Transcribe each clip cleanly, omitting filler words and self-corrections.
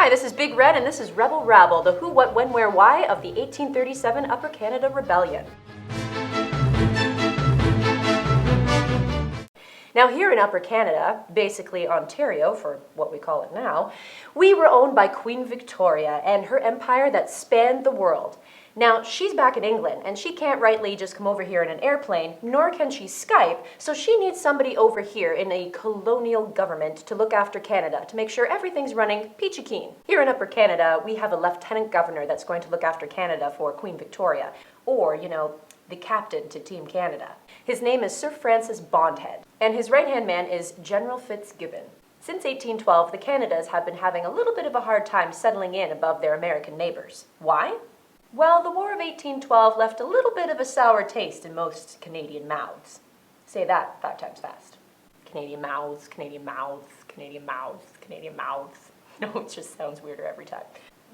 Hi, this is Big Red and this is Rebel Rabble, the who, what, when, where, why of the 1837 Upper Canada Rebellion. Now here in Upper Canada, basically Ontario for what we call it now, we were owned by Queen Victoria and her empire that spanned the world. Now, she's back in England, and she can't rightly just come over here in an airplane, nor can she Skype, so she needs somebody over here in a colonial government to look after Canada, to make sure everything's running peachy keen. Here in Upper Canada, we have a lieutenant governor that's going to look after Canada for Queen Victoria, or, you know, the captain to Team Canada. His name is Sir Francis Bondhead, and his right-hand man is General Fitzgibbon. Since 1812, the Canadas have been having a little bit of a hard time settling in above their American neighbors. Why? Well, the War of 1812 left a little bit of a sour taste in most Canadian mouths. Say that 5 times fast. Canadian mouths, Canadian mouths, Canadian mouths, Canadian mouths. No, it just sounds weirder every time.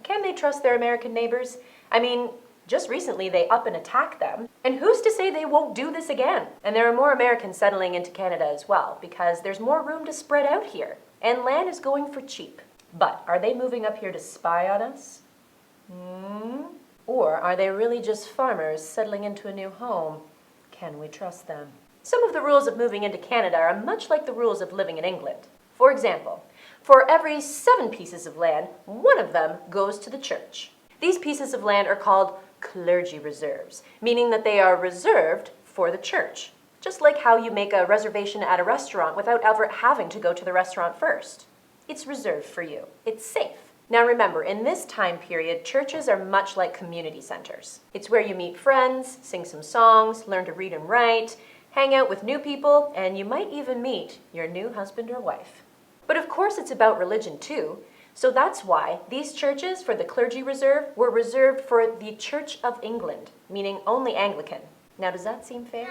Can they trust their American neighbors? I mean, just recently they up and attack them, and who's to say they won't do this again? And there are more Americans settling into Canada as well, because there's more room to spread out here, and land is going for cheap. But are they moving up here to spy on us? Or are they really just farmers settling into a new home? Can we trust them? Some of the rules of moving into Canada are much like the rules of living in England. For example, for every 7 pieces of land, 1 of them goes to the church. These pieces of land are called clergy reserves, meaning that they are reserved for the church. Just like how you make a reservation at a restaurant without ever having to go to the restaurant first. It's reserved for you. It's safe. Now remember, in this time period, churches are much like community centers. It's where you meet friends, sing some songs, learn to read and write, hang out with new people, and you might even meet your new husband or wife. But of course it's about religion too, so that's why these churches for the clergy reserve were reserved for the Church of England, meaning only Anglican. Now does that seem fair?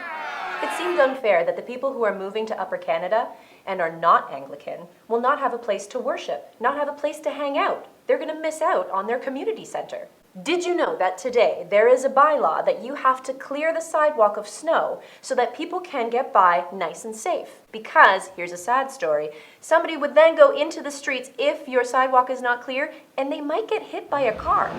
It seemed unfair that the people who are moving to Upper Canada and are not Anglican will not have a place to worship, not have a place to hang out. They're going to miss out on their community center. Did you know that today there is a bylaw that you have to clear the sidewalk of snow so that people can get by nice and safe? Because, here's a sad story, somebody would then go into the streets if your sidewalk is not clear and they might get hit by a car.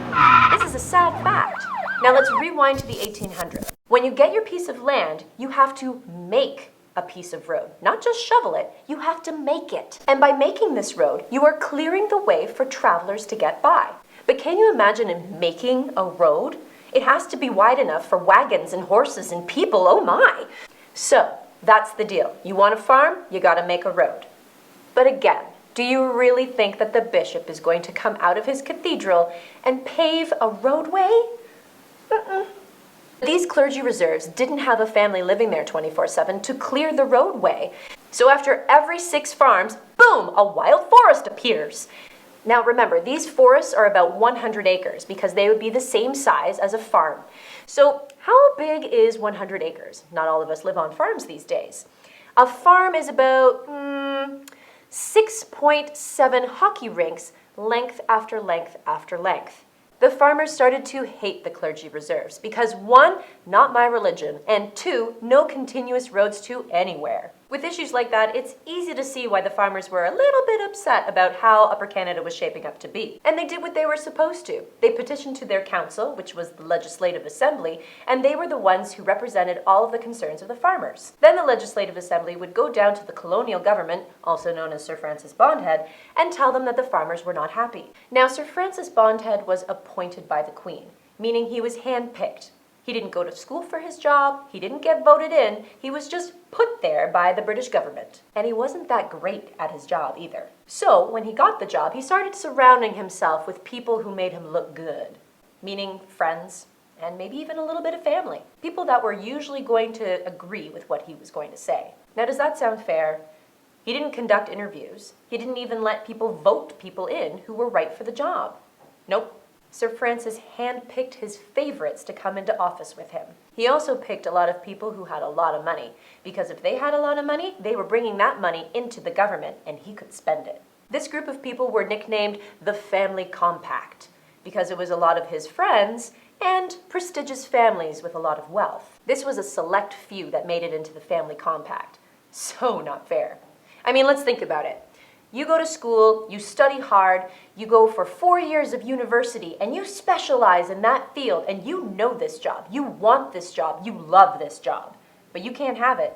This is a sad fact. Now let's rewind to the 1800s. When you get your piece of land, you have to make a piece of road. Not just shovel it, you have to make it. And by making this road, you are clearing the way for travelers to get by. But can you imagine making a road? It has to be wide enough for wagons and horses and people, oh my! So, that's the deal. You want a farm, you gotta make a road. But again, do you really think that the bishop is going to come out of his cathedral and pave a roadway? These clergy reserves didn't have a family living there 24/7 to clear the roadway. So after every 6 farms, boom, a wild forest appears. Now remember, these forests are about 100 acres because they would be the same size as a farm. So how big is 100 acres? Not all of us live on farms these days. A farm is about 6.7 hockey rinks, length after length after length. The farmers started to hate the clergy reserves because 1, not my religion, and 2, no continuous roads to anywhere. With issues like that, it's easy to see why the farmers were a little bit upset about how Upper Canada was shaping up to be. And they did what they were supposed to. They petitioned to their council, which was the Legislative Assembly, and they were the ones who represented all of the concerns of the farmers. Then the Legislative Assembly would go down to the colonial government, also known as Sir Francis Bondhead, and tell them that the farmers were not happy. Now, Sir Francis Bondhead was appointed by the Queen, meaning he was handpicked. He didn't go to school for his job, he didn't get voted in, he was just put there by the British government. And he wasn't that great at his job either. So when he got the job, he started surrounding himself with people who made him look good, meaning friends, and maybe even a little bit of family. People that were usually going to agree with what he was going to say. Now does that sound fair? He didn't conduct interviews. He didn't even let people vote people in who were right for the job. Nope. Sir Francis handpicked his favorites to come into office with him. He also picked a lot of people who had a lot of money, because if they had a lot of money, they were bringing that money into the government and he could spend it. This group of people were nicknamed the Family Compact, because it was a lot of his friends and prestigious families with a lot of wealth. This was a select few that made it into the Family Compact. So not fair. I mean, let's think about it. You go to school, you study hard, you go for 4 years of university, and you specialize in that field, and you know this job, you want this job, you love this job, but you can't have it.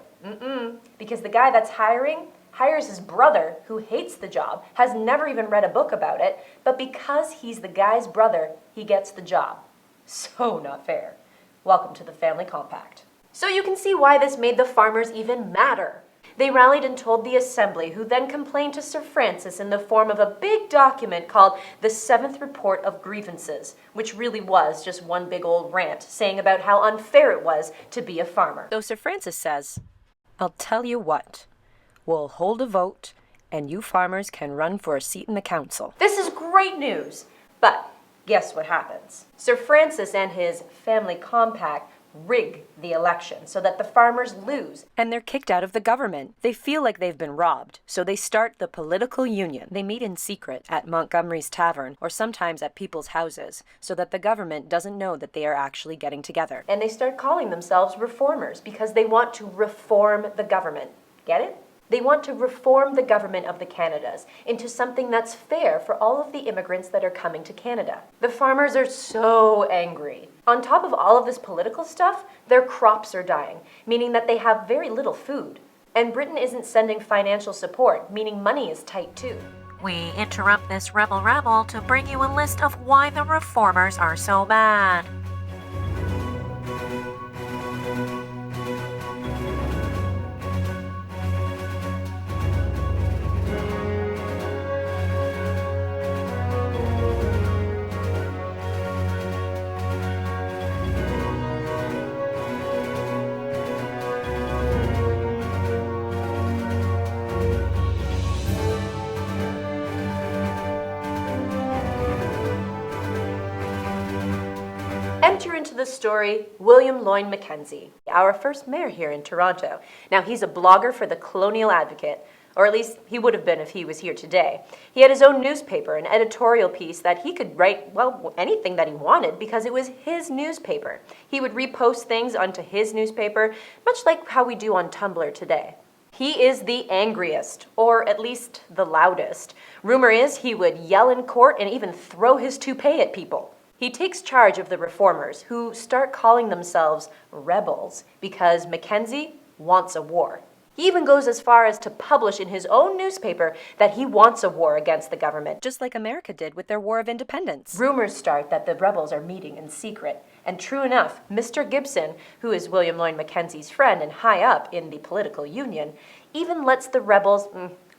Because the guy that's hiring hires his brother who hates the job, has never even read a book about it, but because he's the guy's brother, he gets the job. So not fair. Welcome to the family compact. So you can see why this made the farmers even madder. They rallied and told the assembly, who then complained to Sir Francis in the form of a big document called the 7th Report of Grievances, which really was just one big old rant saying about how unfair it was to be a farmer. So Sir Francis says, "I'll tell you what, we'll hold a vote and you farmers can run for a seat in the council." This is great news, but guess what happens? Sir Francis and his family compact rig the election so that the farmers lose. And they're kicked out of the government. They feel like they've been robbed, so they start the political union. They meet in secret at Montgomery's tavern or sometimes at people's houses so that the government doesn't know that they are actually getting together. And they start calling themselves reformers because they want to reform the government. Get it? They want to reform the government of the Canadas into something that's fair for all of the immigrants that are coming to Canada. The farmers are so angry. On top of all of this political stuff, their crops are dying, meaning that they have very little food. And Britain isn't sending financial support, meaning money is tight too. We interrupt this Rebel Rabble to bring you a list of why the reformers are so bad. Enter into the story William Lloyd Mackenzie, our first mayor here in Toronto. Now, he's a blogger for the Colonial Advocate, or at least he would have been if he was here today. He had his own newspaper, an editorial piece that he could write, well, anything that he wanted because it was his newspaper. He would repost things onto his newspaper, much like how we do on Tumblr today. He is the angriest, or at least the loudest. Rumor is he would yell in court and even throw his toupee at people. He takes charge of the reformers, who start calling themselves rebels because Mackenzie wants a war. He even goes as far as to publish in his own newspaper that he wants a war against the government, just like America did with their War of Independence. Rumors start that the rebels are meeting in secret, and true enough, Mr. Gibson, who is William Lloyd Mackenzie's friend and high up in the political union, even lets the rebels,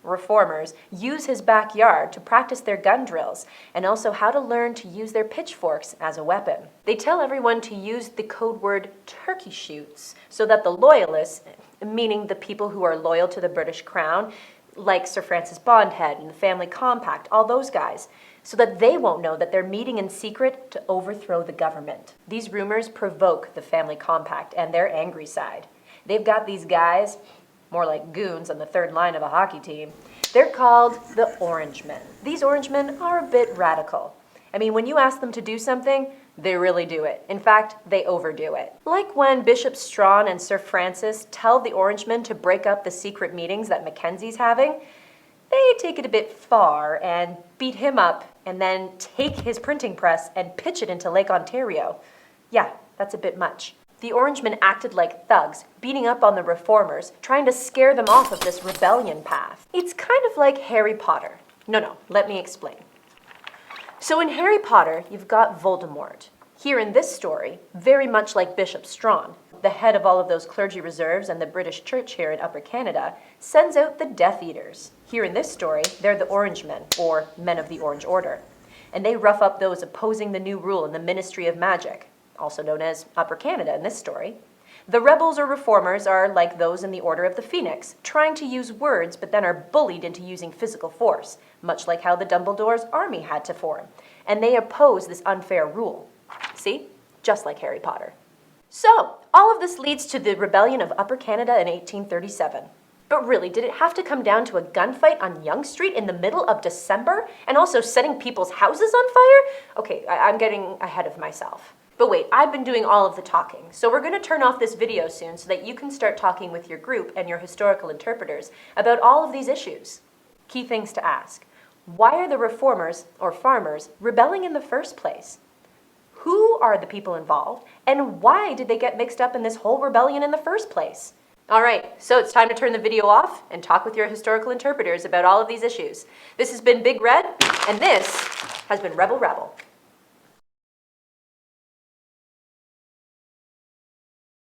reformers, use his backyard to practice their gun drills and also how to learn to use their pitchforks as a weapon. They tell everyone to use the code word turkey shoots so that the loyalists, meaning the people who are loyal to the British Crown, like Sir Francis Bondhead and the Family Compact, all those guys, so that they won't know that they're meeting in secret to overthrow the government. These rumors provoke the Family Compact and their angry side. They've got these guys, more like goons on the third line of a hockey team. They're called the Orangemen. These Orangemen are a bit radical. I mean, when you ask them to do something, they really do it. In fact, they overdo it. Like when Bishop Strawn and Sir Francis tell the Orangemen to break up the secret meetings that Mackenzie's having, they take it a bit far and beat him up and then take his printing press and pitch it into Lake Ontario. Yeah, that's a bit much. The Orangemen acted like thugs, beating up on the reformers, trying to scare them off of this rebellion path. It's kind of like Harry Potter. No, let me explain. So in Harry Potter, you've got Voldemort. Here in this story, very much like Bishop Strawn, the head of all of those clergy reserves and the British Church here in Upper Canada, sends out the Death Eaters. Here in this story, they're the Orangemen, or Men of the Orange Order. And they rough up those opposing the new rule in the Ministry of Magic, also known as Upper Canada in this story. The rebels or reformers are like those in the Order of the Phoenix, trying to use words but then are bullied into using physical force, much like how the Dumbledore's army had to form. And they oppose this unfair rule. See? Just like Harry Potter. So, all of this leads to the rebellion of Upper Canada in 1837. But really, did it have to come down to a gunfight on Yonge Street in the middle of December and also setting people's houses on fire? Okay, I'm getting ahead of myself. But wait, I've been doing all of the talking, so we're going to turn off this video soon so that you can start talking with your group and your historical interpreters about all of these issues. Key things to ask. Why are the reformers, or farmers, rebelling in the first place? Who are the people involved, and why did they get mixed up in this whole rebellion in the first place? All right, so it's time to turn the video off and talk with your historical interpreters about all of these issues. This has been Big Red, and this has been Rebel Rabble.